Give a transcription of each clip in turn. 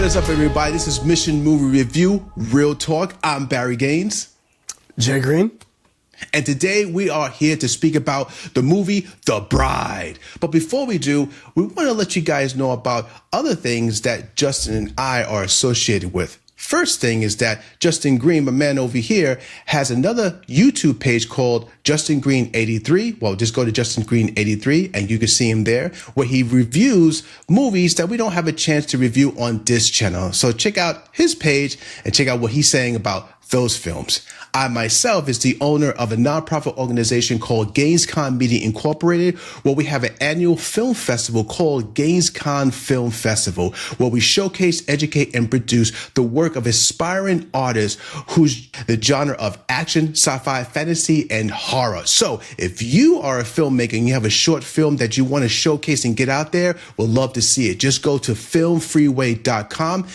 is up, everybody? This is Mission Movie Review, Real Talk. I'm Barry Gaines. Jay Green. And today we are here to speak about the movie The Bride. But before we do, we want to let you guys know about other things that Justin and I are associated with. First thing is that Justin Green, my man over here, has another YouTube page called Justin Green 83. Well, just go to Justin Green 83 and you can see him there, where he reviews movies that we don't have a chance to review on this channel. So check out his page and check out what he's saying about those films. I myself is the owner of a nonprofit organization called GainesCon Media Incorporated, where we have an annual film festival called GainesCon Film Festival, where we showcase, educate, and produce the work of aspiring artists whose the genre of action, sci-fi, fantasy, and horror. So if you are a filmmaker and you have a short film that you want to showcase and get out there, we'd love to see it. Just go to filmfreeway.com.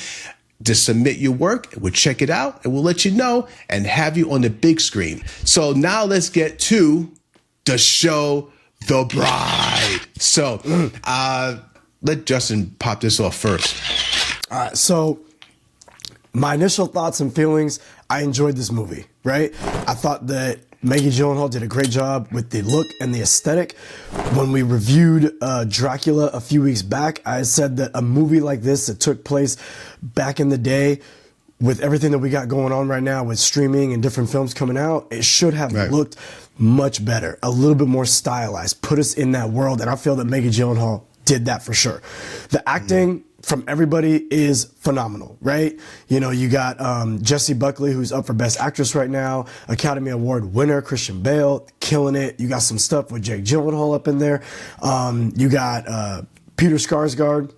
to submit your work. We'll check it out and we'll let you know and have you on the big screen. So now let's get to the show, The Bride. So let Justin pop this off first. All right, so my initial thoughts and feelings, I enjoyed this movie, right? I thought that Maggie Gyllenhaal did a great job with the look and the aesthetic. When we reviewed Dracula a few weeks back, I said that a movie like this that took place back in the day, with everything that we got going on right now with streaming and different films coming out, it should have looked much better, a little bit more stylized, put us in that world. And I feel that Maggie Gyllenhaal did that for sure. The acting from everybody is phenomenal, right? You know, you got Jessie Buckley, who's up for Best Actress right now, Academy Award winner Christian Bale, killing it. You got some stuff with Jake Gyllenhaal up in there. You got Peter Skarsgård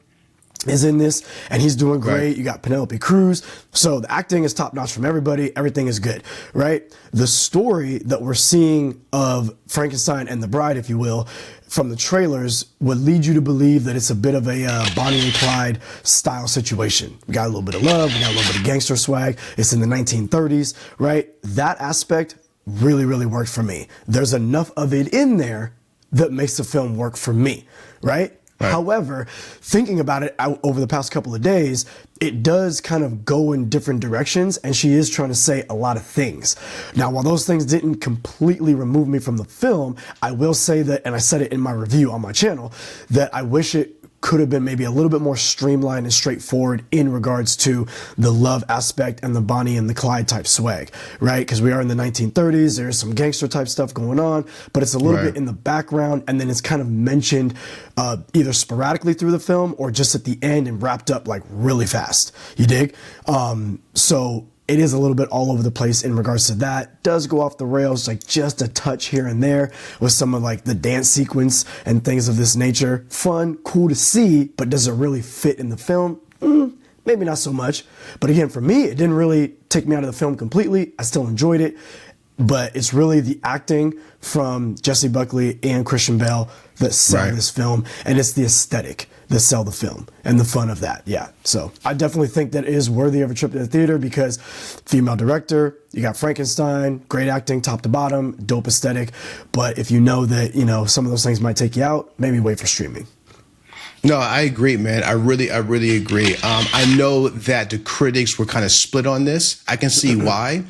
is in this, and he's doing great. Right. You got Penelope Cruz. So the acting is top notch from everybody. Everything is good, right? The story that we're seeing of Frankenstein and the Bride, if you will, from the trailers would lead you to believe that it's a bit of a Bonnie and Clyde style situation. We got a little bit of love, we got a little bit of gangster swag. It's in the 1930s, right? That aspect really, really worked for me. There's enough of it in there that makes the film work for me, right? However, thinking about it over the past couple of days, it does kind of go in different directions, and she is trying to say a lot of things. Now, while those things didn't completely remove me from the film, I will say that, and I said it in my review on my channel, that I wish it could have been maybe a little bit more streamlined and straightforward in regards to the love aspect and the Bonnie and the Clyde type swag, right? Because we are in the 1930s, there's some gangster type stuff going on, but it's a little bit in the background, and then it's kind of mentioned either sporadically through the film or just at the end and wrapped up like really fast. You dig? So it is a little bit all over the place in regards to that. Does go off the rails like just a touch here and there with some of like the dance sequence and things of this nature. Fun, cool to see, but does it really fit in the film? Maybe not so much. But again, for me, it didn't really take me out of the film completely. I still enjoyed it. But it's really the acting from Jessie Buckley and Christian Bale that sell this film, and it's the aesthetic that sell the film and the fun of that. Yeah, so I definitely think that it is worthy of a trip to the theater because female director, you got Frankenstein, great acting top to bottom, dope aesthetic. But if you know that, you know, some of those things might take you out, maybe wait for streaming. No, I agree, man. I really agree. I know that the critics were kind of split on this. I can see why.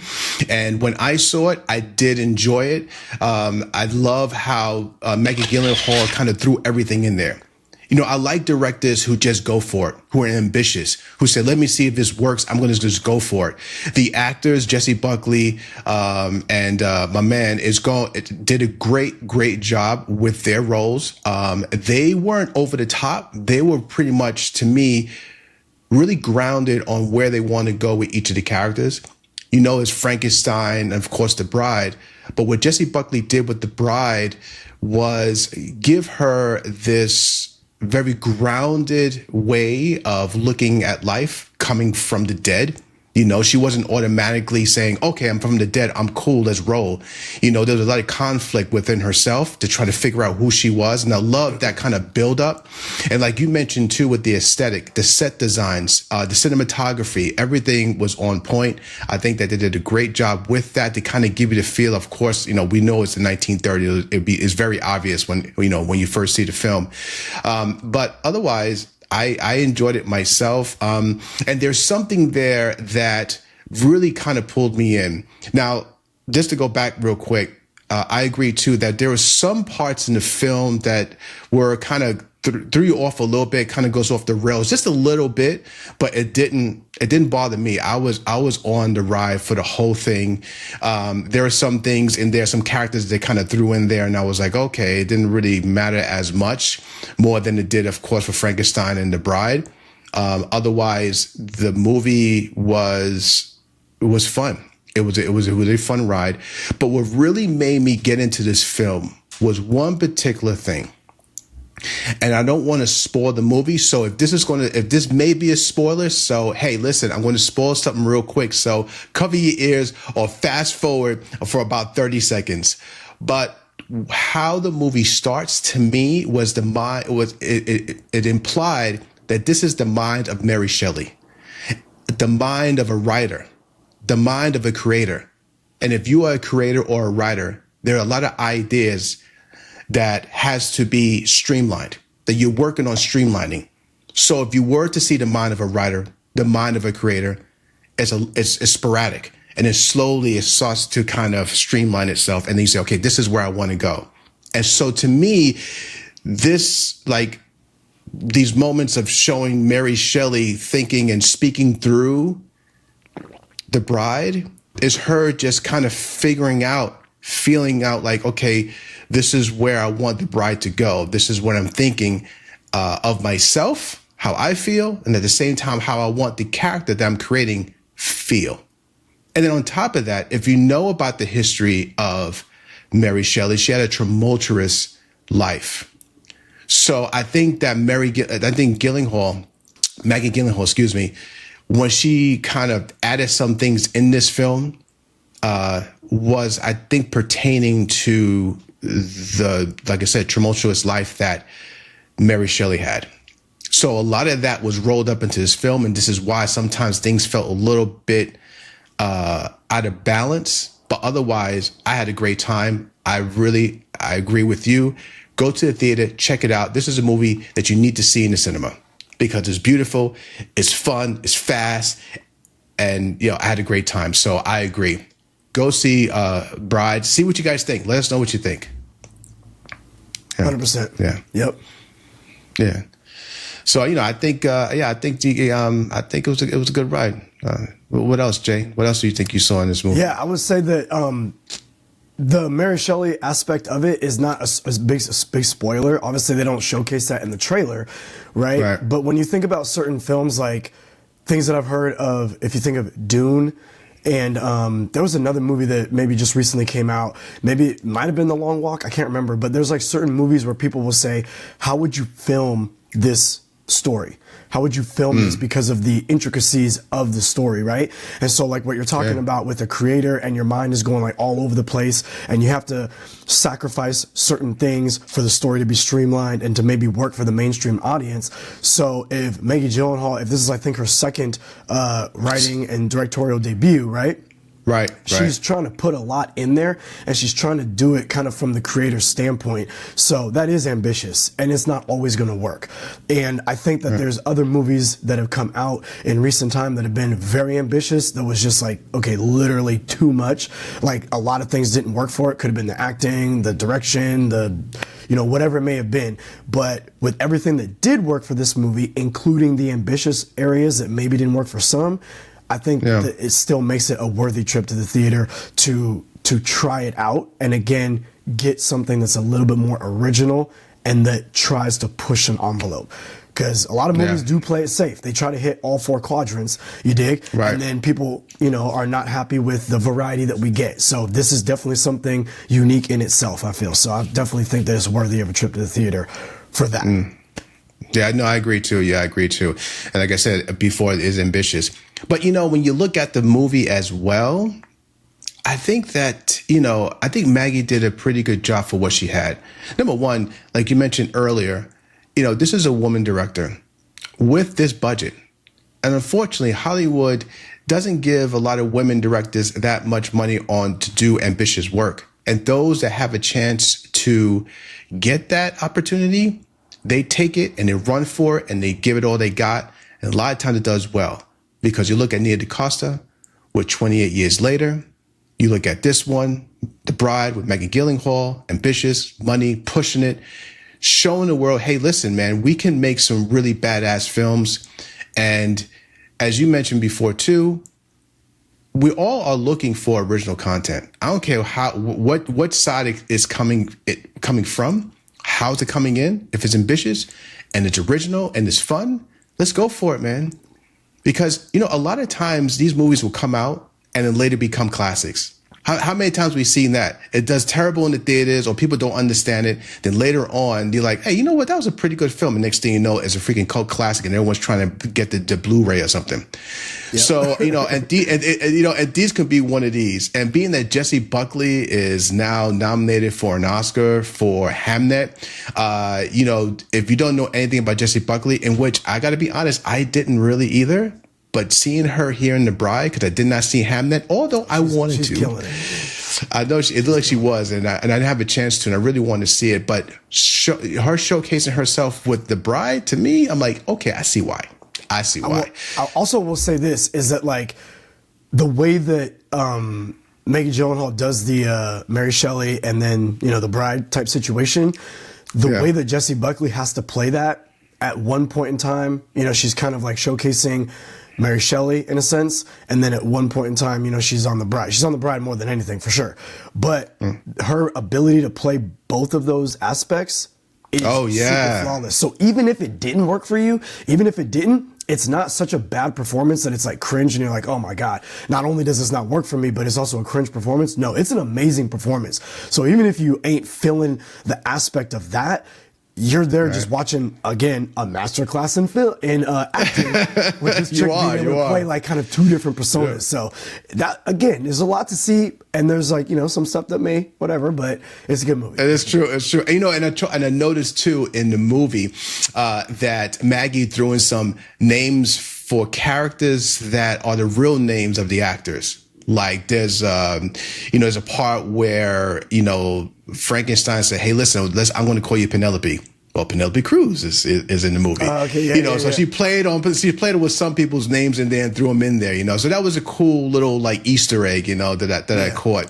And when I saw it, I did enjoy it. I love how Maggie Gyllenhaal kind of threw everything in there. You know, I like directors who just go for it, who are ambitious, who say, let me see if this works. I'm going to just go for it. The actors, Jessie Buckley and my man, did a great job with their roles. They weren't over the top. They were pretty much, to me, really grounded on where they want to go with each of the characters. You know, it's Frankenstein and, of course, the Bride. But what Jessie Buckley did with the Bride was give her this very grounded way of looking at life coming from the dead. You know, she wasn't automatically saying, okay, I'm from the dead, I'm cool, let's roll. You know, there was a lot of conflict within herself to try to figure out who she was. And I love that kind of build up. And like you mentioned too, with the aesthetic, the set designs, the cinematography, everything was on point. I think that they did a great job with that to kind of give you the feel. Of course, you know, we know it's the 1930s. It's very obvious when, you know, when you first see the film. But otherwise, I enjoyed it myself. And there's something there that really kind of pulled me in. Now, just to go back real quick, I agree too that there were some parts in the film that were kind of threw you off a little bit, kind of goes off the rails just a little bit, but it didn't bother me. I was on the ride for the whole thing. There are some things in there, some characters they kind of threw in there, and I was like, okay, it didn't really matter as much, more than it did, of course, for Frankenstein and the Bride. Otherwise, the movie was fun. It was a fun ride. But what really made me get into this film was one particular thing. And I don't want to spoil the movie. So if this may be a spoiler, so hey, listen, I'm going to spoil something real quick. So cover your ears or fast forward for about 30 seconds. But how the movie starts to me was it implied that this is the mind of Mary Shelley, the mind of a writer, the mind of a creator. And if you are a creator or a writer, there are a lot of ideas that has to be streamlined, that you're working on streamlining. So if you were to see the mind of a writer, the mind of a creator, it's sporadic. And then slowly it starts to kind of streamline itself. And then you say, okay, this is where I want to go. And so to me, these moments of showing Mary Shelley thinking and speaking through The Bride is her just kind of feeling out like, okay, this is where I want the bride to go. This is what I'm thinking of myself, how I feel, and at the same time, how I want the character that I'm creating feel. And then on top of that, if you know about the history of Mary Shelley, she had a tumultuous life. So I think that Maggie Gyllenhaal, when she kind of added some things in this film, was, I think, pertaining to like I said, tumultuous life that Mary Shelley had. So a lot of that was rolled up into this film, and this is why sometimes things felt a little bit out of balance. But otherwise, I had a great time. I agree with you. Go to the theater, check it out. This is a movie that you need to see in the cinema because it's beautiful, it's fun, it's fast, and I had a great time. So I agree. Go see Bride. See what you guys think. Let us know what you think. 100%. Yeah. Yep. Yeah. So I think it was a good ride. What else, Jay? What else do you think you saw in this movie? Yeah, I would say that the Mary Shelley aspect of it is not a big spoiler. Obviously, they don't showcase that in the trailer, right? But when you think about certain films, like things that I've heard of, if you think of Dune. And there was another movie that maybe just recently came out. Maybe it might have been The Long Walk. I can't remember. But there's like certain movies where people will say, how would you film this story? How would you film this because of the intricacies of the story, right? And so like what you're talking about with a creator and your mind is going like all over the place and you have to sacrifice certain things for the story to be streamlined and to maybe work for the mainstream audience. So if Maggie Gyllenhaal, if this is I think her second writing and directorial debut, right? Right. She's trying to put a lot in there and she's trying to do it kind of from the creator's standpoint. So that is ambitious and it's not always going to work. And I think that there's other movies that have come out in recent time that have been very ambitious that was just like, okay, literally too much. Like a lot of things didn't work for it. Could have been the acting, the direction, whatever it may have been. But with everything that did work for this movie, including the ambitious areas that maybe didn't work for some, I think that it still makes it a worthy trip to the theater to try it out and again get something that's a little bit more original and that tries to push an envelope. Because a lot of movies do play it safe. They try to hit all four quadrants, you dig? Right. And then people, are not happy with the variety that we get. So this is definitely something unique in itself, I feel. So I definitely think that it's worthy of a trip to the theater for that. Yeah, no, I agree too. Yeah, I agree too. And like I said before, it is ambitious. But, when you look at the movie as well, I think that, I think Maggie did a pretty good job for what she had. Number one, like you mentioned earlier, this is a woman director with this budget. And unfortunately, Hollywood doesn't give a lot of women directors that much money to do ambitious work. And those that have a chance to get that opportunity they take it and they run for it and they give it all they got. And a lot of times it does well, because you look at Nia DaCosta with 28 Years Later. You look at this one, The Bride with Megan Gyllenhaal, ambitious, money, pushing it, showing the world, hey, listen, man, we can make some really badass films. And as you mentioned before too, we all are looking for original content. I don't care what side it is coming from, how's it coming in. If it's ambitious and it's original and it's fun, let's go for it, man. Because, you know, a lot of times these movies will come out and then later become classics. How many times we've seen that? It does terrible in the theaters or people don't understand it. Then later on, you're like, hey, you know what? That was a pretty good film. And next thing you know, it's a freaking cult classic and everyone's trying to get the Blu-ray or something. Yep. So, you know, and these could be one of these. And being that Jessie Buckley is now nominated for an Oscar for Hamnet, you know, if you don't know anything about Jessie Buckley, in which I got to be honest, I didn't really either. But seeing her here in The Bride, because I did not see Hamnet, although I wanted to. Killing it. I know it looked like she was, and I didn't have a chance to, and I really wanted to see it. But her showcasing herself with The Bride, to me, I'm like, okay, I see why. I also will say this, is that like the way that Maggie Gyllenhaal does the Mary Shelley and then, you know, The Bride type situation, the way that Jessie Buckley has to play that at one point in time, you know, she's kind of like showcasing Mary Shelley in a sense, and then at one point in time, you know, she's on The Bride. She's on The Bride more than anything, for sure. But her ability to play both of those aspects is super flawless. So even if it didn't work for you, it's not such a bad performance that it's like cringe and you're like, oh my God, not only does this not work for me, but it's also a cringe performance. No, it's an amazing performance. So even if you ain't feeling the aspect of that, you're there just watching, again, a masterclass in acting with this chick being able to play like kind of two different personas. Yeah. So that, again, there's a lot to see, and there's like, you know, some stuff that may, whatever, but it's a good movie. It's true. It's true. And, you know, and I noticed too in the movie that Maggie threw in some names for characters that are the real names of the actors. Like there's, you know, there's a part where, you know, Frankenstein said, hey, listen, I'm going to call you Penelope. Well, Penelope Cruz is in the movie. So she played it with some people's names in there and threw them in there, you know. So that was a cool little like Easter egg, you know, that I caught.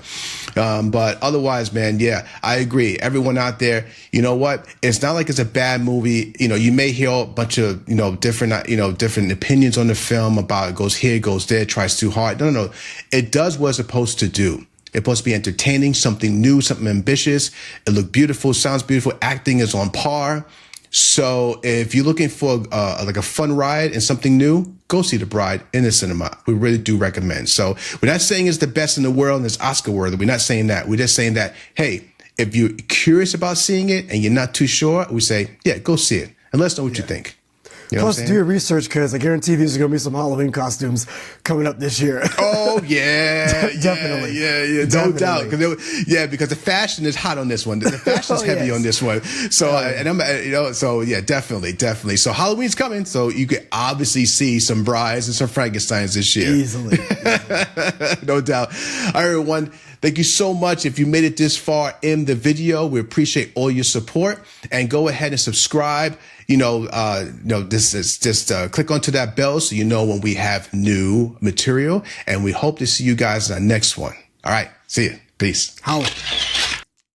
But otherwise, man, yeah, I agree. Everyone out there, you know what? It's not like it's a bad movie. You know, you may hear a bunch of, you know, different opinions on the film about it goes here, goes there, tries too hard. No. It does what it's supposed to do. It's supposed to be entertaining, something new, something ambitious. It looked beautiful, sounds beautiful. Acting is on par. So if you're looking for like a fun ride and something new, go see The Bride in the cinema. We really do recommend. So we're not saying it's the best in the world and it's Oscar worthy. We're not saying that. We're just saying that, hey, if you're curious about seeing it and you're not too sure, we say, yeah, go see it and let us know what you think. You know Plus, do your resurreach, because I guarantee these are going to be some Halloween costumes coming up this year. Oh, yeah. Definitely. Yeah, no doubt. Because the fashion is hot on this one. The fashion is heavy on this one. So, definitely. So Halloween's coming, so you can obviously see some Brides and some Frankensteins this year. Easily. No doubt. All right, everyone. Thank you so much. If you made it this far in the video, we appreciate all your support, and go ahead and subscribe. This is just click onto that bell so you know when we have new material, and we hope to see you guys in our next one. All right. See you. Peace. Holla.